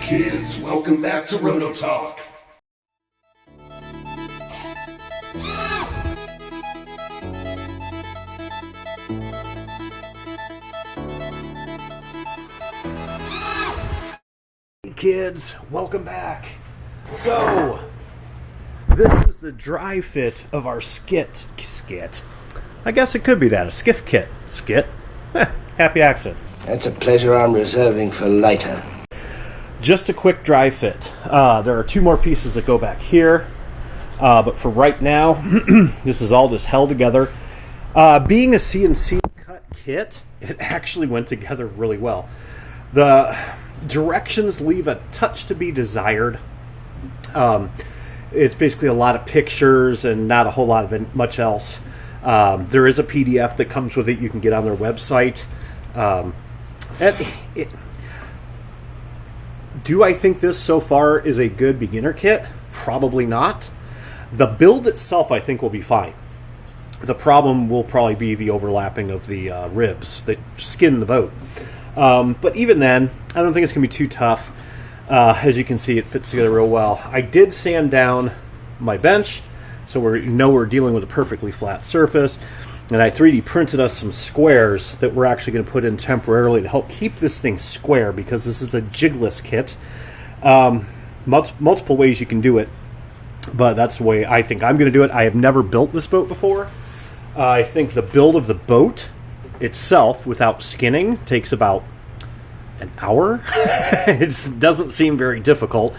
Kids, welcome back to Roto Talk. Hey kids, welcome back. So, this is the dry fit of our skit. I guess it could be that, a skiff kit. Skit? Happy accents. That's a pleasure I'm reserving for later. Just a quick dry fit. There are two more pieces that go back here. But for right now, this is all just held together. Being a CNC cut kit, it actually went together really well. The directions leave a touch to be desired. It's basically a lot of pictures and not a whole lot of much else. There is a PDF that comes with it you can get on their website. Do I think this so far is a good beginner kit? Probably not. The build itself I think will be fine. The problem will probably be the overlapping of the ribs that skin the boat. But even then, I don't think it's going to be too tough. As you can see, it fits together real well. I did sand down my bench, so we're dealing with a perfectly flat surface. And I 3D printed us some squares that we're actually going to put in temporarily to help keep this thing square, because this is a jigless kit. Multiple ways you can do it, but that's the way I think I'm going to do it. I have never built this boat before. I think the build of the boat itself, without skinning, takes about an hour. It doesn't seem very difficult.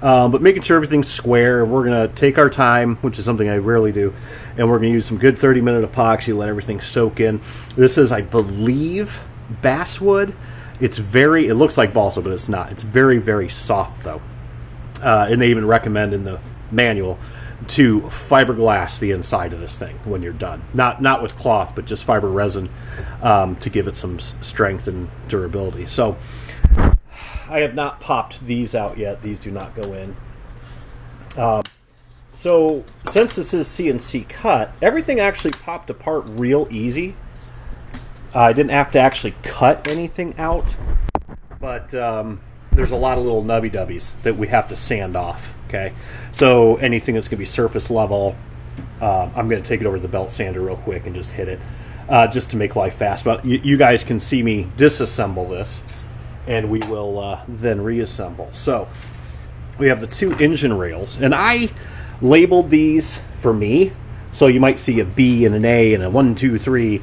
But making sure everything's square, we're going to take our time, which is something I rarely do, and we're going to use some good 30-minute epoxy, let everything soak in. This is, I believe, basswood. It looks like balsa, but it's not. It's very, very soft, though. And they even recommend in the manual to fiberglass the inside of this thing when you're done. Not with cloth, but just fiber resin to give it some strength and durability. So I have not popped these out yet. These do not go in. So since this is CNC cut, everything actually popped apart real easy. I didn't have to actually cut anything out, but there's a lot of little nubby-dubbies that we have to sand off. Okay, so anything that's going to be surface level, I'm going to take it over to the belt sander real quick and just hit it, just to make life fast. But you guys can see me disassemble this, and we will then reassemble. So we have the two engine rails, and I labeled these for me, so you might see a B and an A and a 1, 2, 3.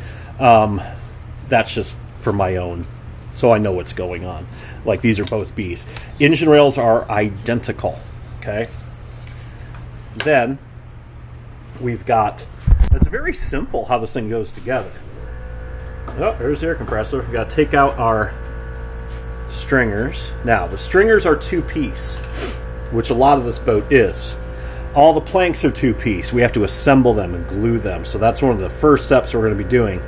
That's just for my own, so I know what's going on. Like, these are both B's. Engine rails are identical. Okay. Then we've got, it's very simple how this thing goes together. Oh, there's the air compressor. We've got to take out our stringers. Now, the stringers are 2-piece, which a lot of this boat is. All the planks are 2-piece. We have to assemble them and glue them. So that's one of the first steps we're going to be doing,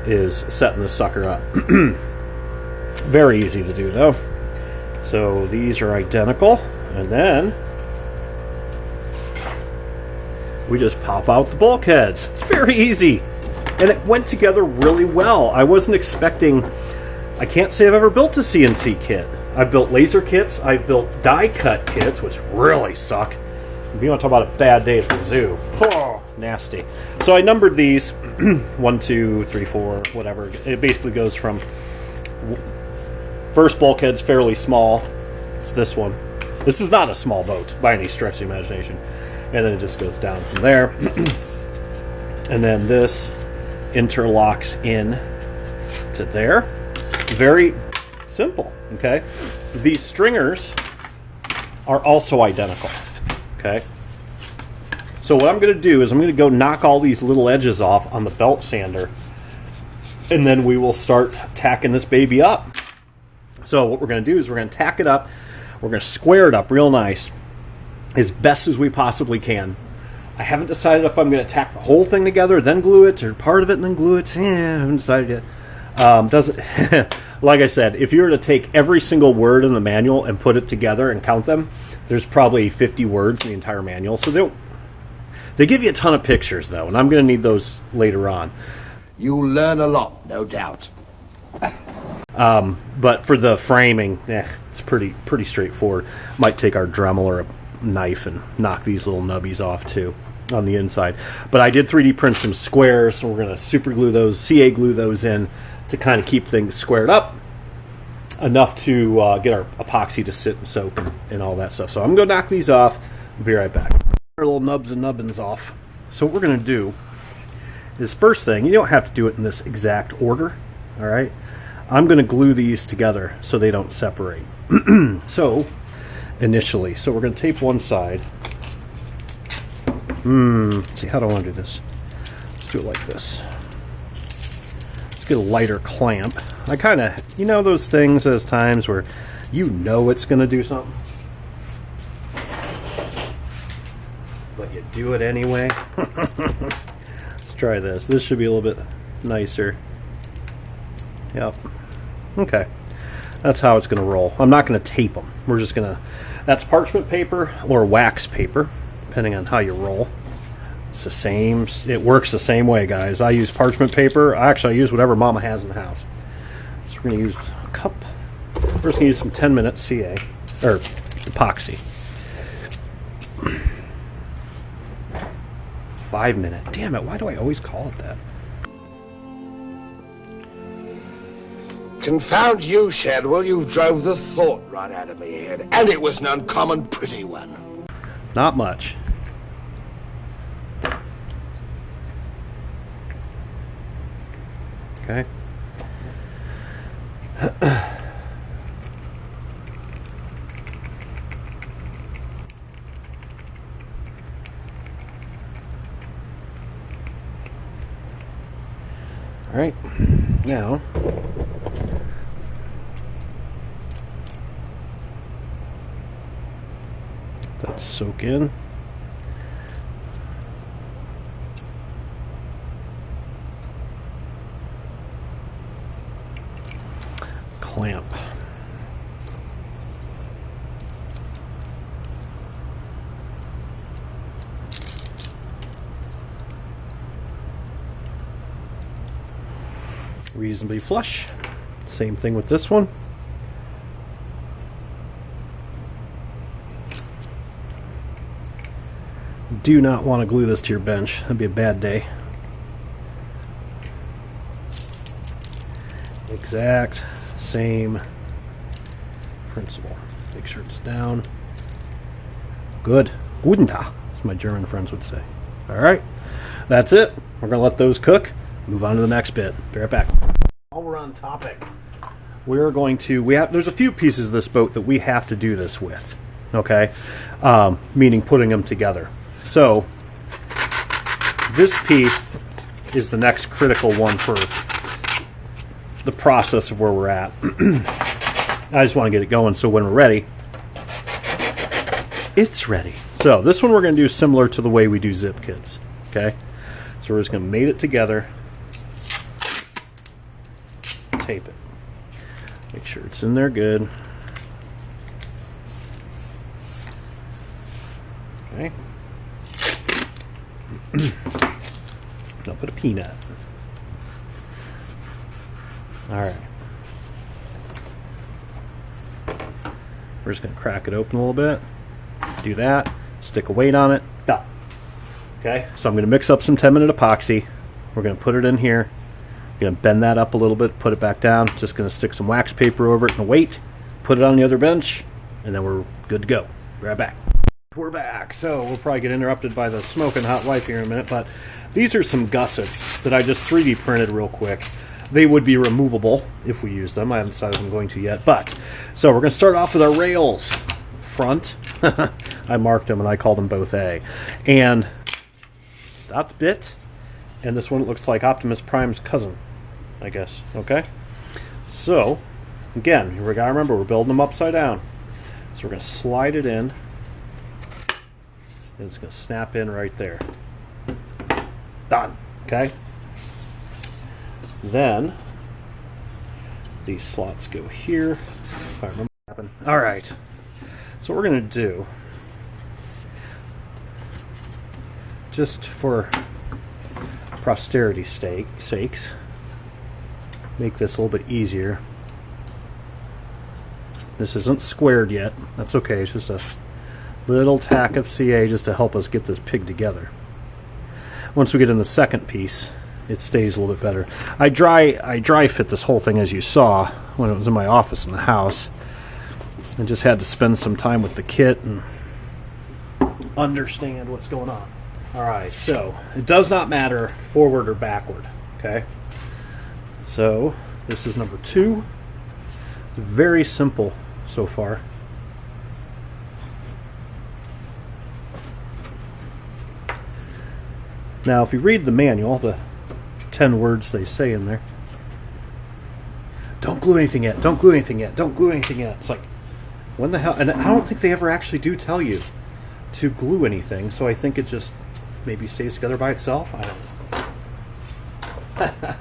is setting this sucker up. Very easy to do, though. So these are identical. And then we just pop out the bulkheads. It's very easy. And it went together really well. I wasn't expecting... I can't say I've ever built a CNC kit. I've built laser kits. I've built die cut kits, which really suck. If you want to talk about a bad day at the zoo. Oh, nasty. So I numbered these 1, 2, 3, 4, whatever. It basically goes from... First bulkhead's fairly small. It's this one. This is not a small boat by any stretch of the imagination. And then it just goes down from there. And then this interlocks in to there. Very simple, okay? These stringers are also identical, okay? So what I'm going to do is I'm going to go knock all these little edges off on the belt sander, and then we will start tacking this baby up. So what we're going to do is we're going to tack it up. We're going to square it up real nice, as best as we possibly can. I haven't decided if I'm going to tack the whole thing together, then glue it, or part of it and then glue it. I haven't decided yet. Like I said, if you were to take every single word in the manual and put it together and count them, there's probably 50 words in the entire manual. So they give you a ton of pictures, though, and I'm going to need those later on. You'll learn a lot, no doubt. But for the framing, it's pretty straightforward. Might take our Dremel or a knife and knock these little nubbies off too on the inside. But I did 3D print some squares, so we're going to super glue those, CA glue those in to kind of keep things squared up enough to get our epoxy to sit and soak and all that stuff. So I'm going to knock these off. I'll be right back. Our little nubs and nubbins off. So what we're going to do is, first thing, you don't have to do it in this exact order, all right? I'm going to glue these together so they don't separate. So initially, so we're going to tape one side. Let's see, how do I want to do this? Let's do it like this. Let's get a lighter clamp. I kind of, you know those things, those times where you know it's going to do something, but you do it anyway. Let's try this. This should be a little bit nicer. Yep. Okay. That's how it's going to roll. I'm not going to tape them. We're just going to, that's parchment paper or wax paper, depending on how you roll. It's the same, it works the same way, guys. I use parchment paper. Actually, I use whatever Mama has in the house. So we're going to use a cup. We're just going to use some 10-minute CA, or epoxy. 5-minute. Damn it, why do I always call it that? Confound you, Shadwell. You drove the thought right out of my head. And it was an uncommon pretty one. Not much. Okay. All right. Now, let that soak in. Clamp. Reasonably flush. Same thing with this one. Do not want to glue this to your bench. That'd be a bad day. Exact same principle. Make sure it's down. Good. Gunda, as my German friends would say. All right. That's it. We're going to let those cook. Move on to the next bit. Be right back. While we're on topic, we're going to, there's a few pieces of this boat that we have to do this with, okay? Meaning putting them together. So, this piece is the next critical one for the process of where we're at. I just want to get it going so when we're ready, it's ready. So, this one we're going to do similar to the way we do zip kits, okay? So we're just going to mate it together. Tape it. Make sure it's in there good. Okay. I'll put a peanut. Alright. We're just going to crack it open a little bit. Do that. Stick a weight on it. Done. Okay, so I'm going to mix up some 10-minute epoxy. We're going to put it in here. Going to bend that up a little bit, put it back down. Just going to stick some wax paper over it and a weight, put it on the other bench, and then we're good to go. Be right back. We're back. So we'll probably get interrupted by the smoking hot wipe here in a minute, but these are some gussets that I just 3D printed real quick. They would be removable if we use them. I haven't decided if I'm going to yet, but so we're going to start off with our rails. Front. I marked them and I called them both A. And that bit, and this one looks like Optimus Prime's cousin, I guess. Okay? So, again, we gotta remember we're building them upside down. So we're going to slide it in, and it's going to snap in right there. Done. Okay? Then, these slots go here, if I remember what happened. Alright. So what we're going to do, just for posterity's sakes, make this a little bit easier. This isn't squared yet. That's okay. It's just a little tack of CA just to help us get this pig together. Once we get in the second piece, it stays a little bit better. I dry fit this whole thing, as you saw, when it was in my office in the house. I just had to spend some time with the kit and understand what's going on. Alright, so it does not matter forward or backward, okay? So this is number 2. Very simple so far. Now if you read the manual, the 10 words they say in there, don't glue anything yet, don't glue anything yet, don't glue anything yet. It's like, when the hell? And I don't think they ever actually do tell you to glue anything, so I think it just maybe stays together by itself. I don't know.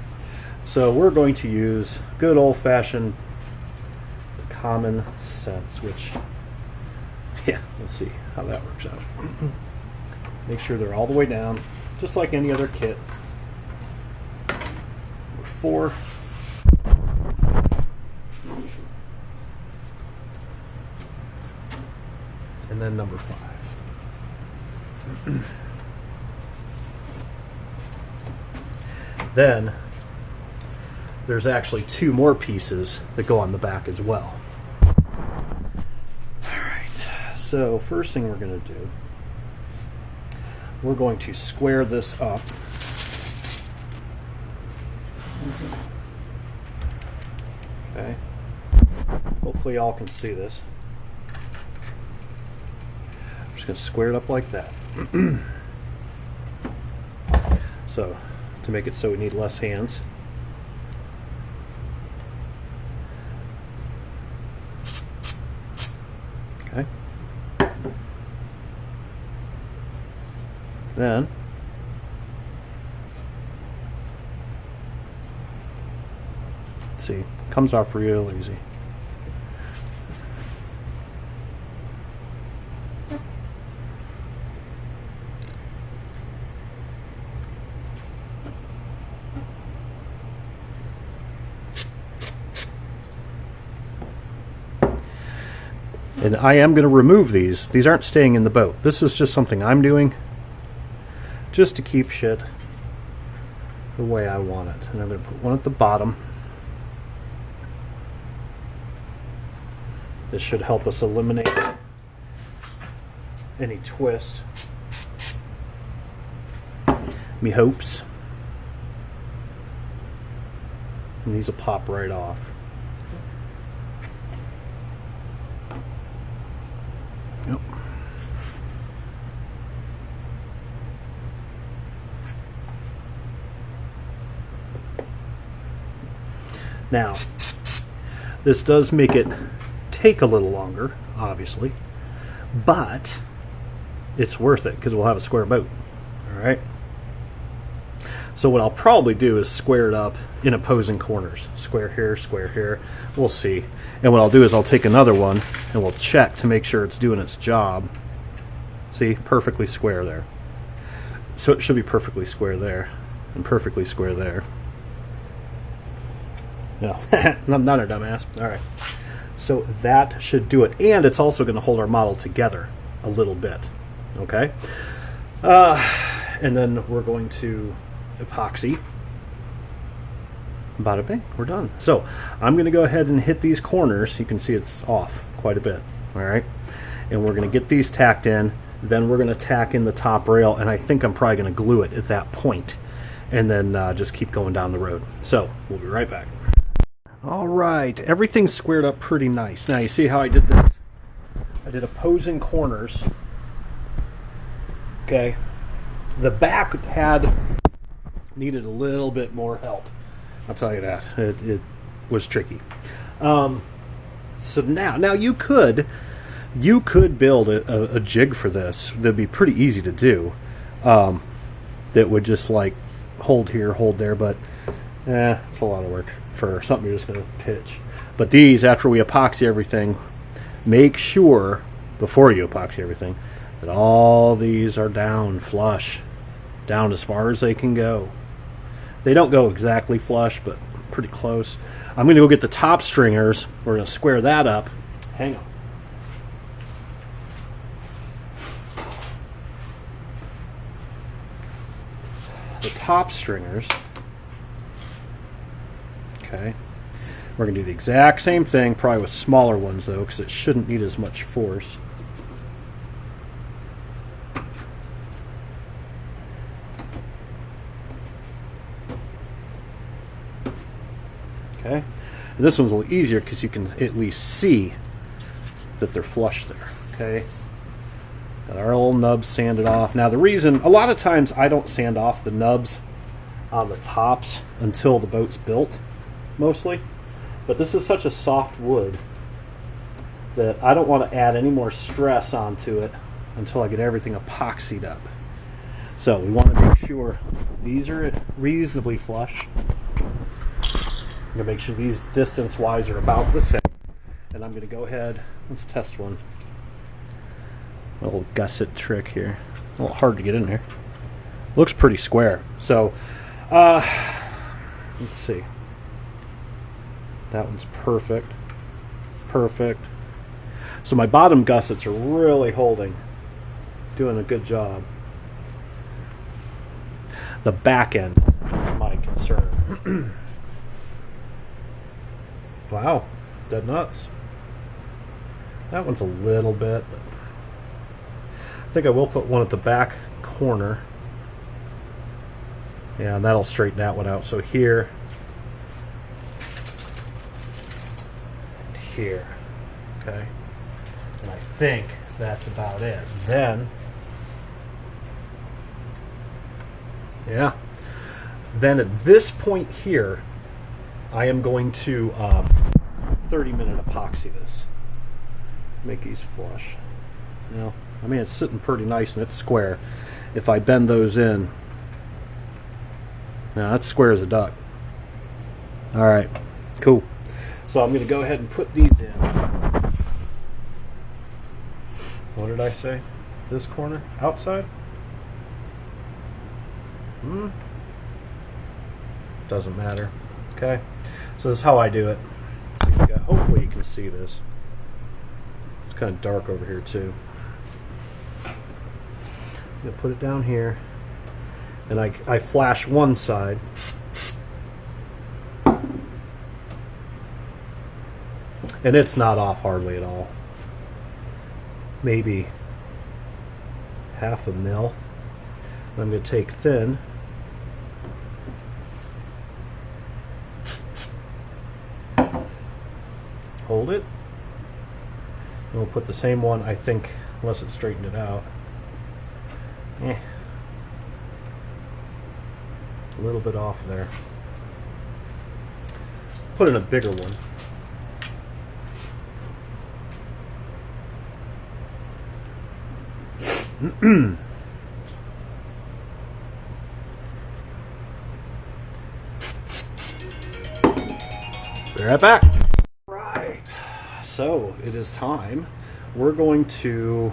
So we're going to use good old-fashioned common sense, which, yeah, we'll see how that works out. Make sure they're all the way down, just like any other kit. Number 4. And then number 5. Then there's actually 2 more pieces that go on the back as well. Alright, so first thing we're going to do, we're going to square this up. Okay. Hopefully y'all can see this. I'm just going to square it up like that. So, to make it so we need less hands. Okay. Then see, comes off real easy. And I am going to remove these. These aren't staying in the boat. This is just something I'm doing just to keep shit the way I want it. And I'm going to put one at the bottom. This should help us eliminate any twist. Me hopes. And these will pop right off. Yep. Now, this does make it take a little longer, obviously, but it's worth it because we'll have a square boat. Alright? So what I'll probably do is square it up in opposing corners. Square here, we'll see. And what I'll do is I'll take another one and we'll check to make sure it's doing its job. See, perfectly square there. So it should be perfectly square there and perfectly square there. No, I'm not a dumbass. Alright. So that should do it. And it's also going to hold our model together a little bit. Okay? And then we're going to epoxy. Bada bing, we're done. So I'm going to go ahead and hit these corners. You can see it's off quite a bit. Alright? And we're going to get these tacked in. Then we're going to tack in the top rail. And I think I'm probably going to glue it at that point. And then just keep going down the road. So we'll be right back. Alright, everything's squared up pretty nice. Now you see how I did this? I did opposing corners. Okay. The back needed a little bit more help. I'll tell you that. It was tricky. So now you could build a jig for this that'd be pretty easy to do. That would just like hold here, hold there, but it's a lot of work for something you're just going to pitch. But these, after we epoxy everything, make sure before you epoxy everything that all these are down flush, down as far as they can go. They don't go exactly flush, but pretty close. I'm going to go get the top stringers. We're going to square that up, Hang on. The top stringers. Okay. We're going to do the exact same thing, probably with smaller ones though, because it shouldn't need as much force. Okay. And this one's a little easier because you can at least see that they're flush there. Okay. Got our little nubs sanded off. Now the reason, a lot of times I don't sand off the nubs on the tops until the boat's built, mostly. But this is such a soft wood that I don't want to add any more stress onto it until I get everything epoxied up. So we want to make sure these are reasonably flush. I'm going to make sure these distance-wise are about the same. And I'm going to go ahead, let's test one. A little gusset trick here. A little hard to get in there. Looks pretty square. So, let's see. That one's perfect. Perfect. So my bottom gussets are really holding. Doing a good job. The back end is my concern. Wow. Dead nuts. That one's a little bit, but I think I will put one at the back corner. Yeah, and that'll straighten that one out. So here, and here, okay. And I think that's about it. Then, yeah. Then at this point here, I am going to 30-minute epoxy this. Make these flush. You know, I mean, it's sitting pretty nice and it's square. If I bend those in, now that's square as a duck. All right, cool. So I'm going to go ahead and put these in. What did I say? This corner? Outside? Doesn't matter. Okay. So this is how I do it. Hopefully you can see this. It's kind of dark over here too. I'm going to put it down here. And I flash one side. And it's not off hardly at all. Maybe half a mil. And I'm going to take thin. Hold it. And we'll put the same one, I think, unless it straightened it out. A little bit off there. Put in a bigger one. Be right back. Right. So it is time. We're going to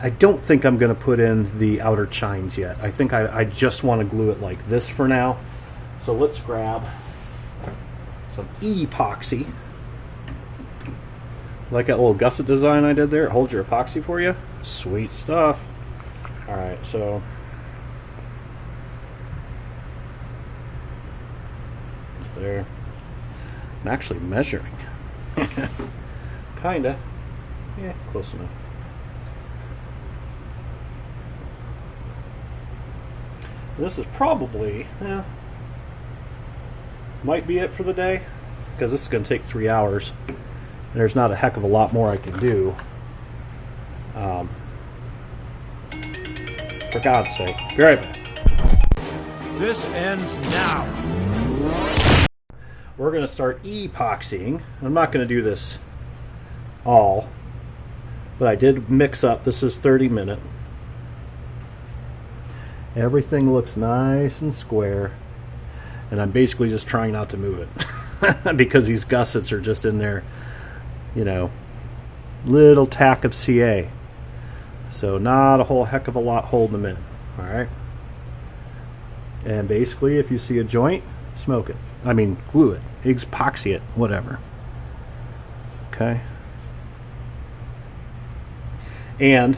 I don't think I'm going to put in the outer chines yet. I think I just want to glue it like this for now. So let's grab some epoxy. Like that little gusset design I did there? It holds your epoxy for you? Sweet stuff. Alright, so it's there. I'm actually measuring. Kinda. Yeah, close enough. This is probably, might be it for the day, because this is going to take 3 hours. And there's not a heck of a lot more I can do. For God's sake. Be right back. This ends now. We're going to start epoxying. I'm not going to do this all, but I did mix up. This is 30-minute. Everything looks nice and square, and I'm basically just trying not to move it because these gussets are just in there, you know, little tack of CA. So not a whole heck of a lot holding them in. Alright. And basically if you see a joint, Smoke it. I mean, glue it. Epoxy it. Whatever. Okay. And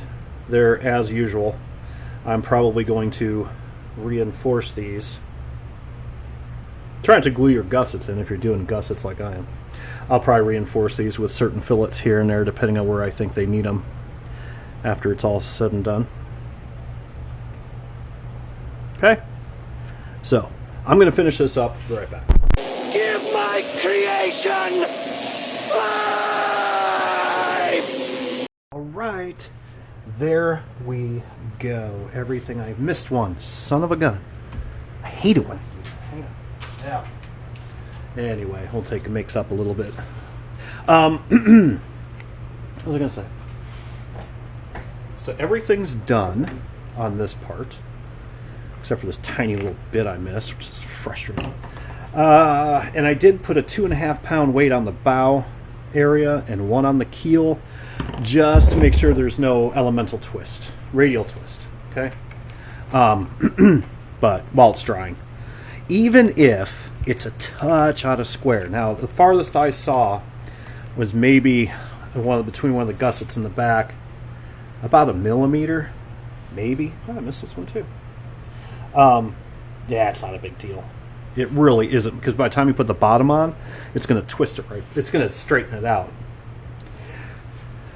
there, as usual, I'm probably going to reinforce these. Trying to glue your gussets in if you're doing gussets like I am. I'll probably reinforce these with certain fillets here and there depending on where I think they need them after it's all said and done. Okay? So, I'm going to finish this up. Be right back. Give my creation life! Alright. There we go. Everything. I missed one. Son of a gun. I hate it when... Hang on. Yeah. Anyway, we'll take a mix up a little bit. What was I going to say? So everything's done on this part, except for this tiny little bit I missed, which is frustrating. And I did put a 2.5 pound weight on the bow area and 1 on the keel, just to make sure there's no elemental twist, radial twist. Okay. But while it's drying, even if it's a touch out of square. Now, the farthest I saw was maybe between one of the gussets in the back, about 1 millimeter, maybe. Oh, I missed this one too. Yeah, it's not a big deal. It really isn't, because by the time you put the bottom on, it's going to twist it right. It's going to straighten it out.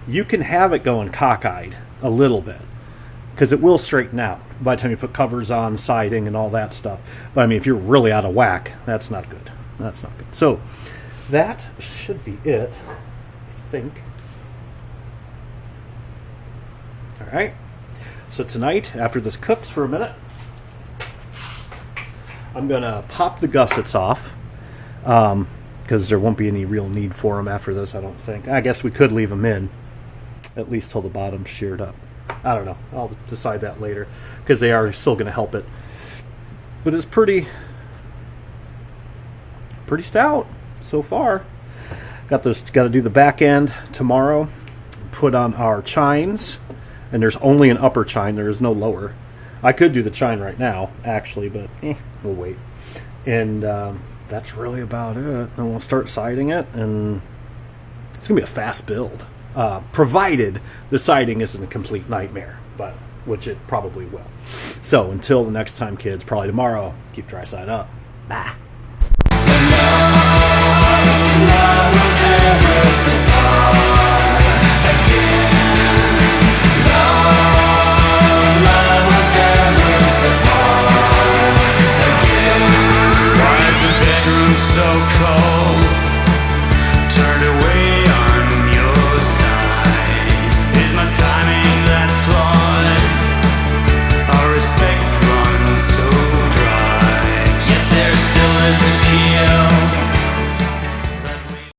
You can have it going cockeyed a little bit, because it will straighten out by the time you put covers on, siding, and all that stuff. But I mean, if you're really out of whack, that's not good. That's not good. So that should be it, I think. All right. So tonight, after this cooks for a minute, I'm going to pop the gussets off, because there won't be any real need for them after this, I don't think. I guess we could leave them in, at least till the bottom's sheared up. I don't know. I'll decide that later, because they are still going to help it. But it's pretty stout so far. Got to do the back end tomorrow. Put on our chines, and there's only an upper chine. There is no lower. I could do the chine right now, actually, but we'll wait. And that's really about it. And we'll start siding it, and it's going to be a fast build. Provided the siding isn't a complete nightmare, but which it probably will. So until the next time, kids, probably tomorrow, keep dry side up. Bye. So cold, turned away on your side. Is my timing that flawed? Our respect runs so dry. Yet there still is a key.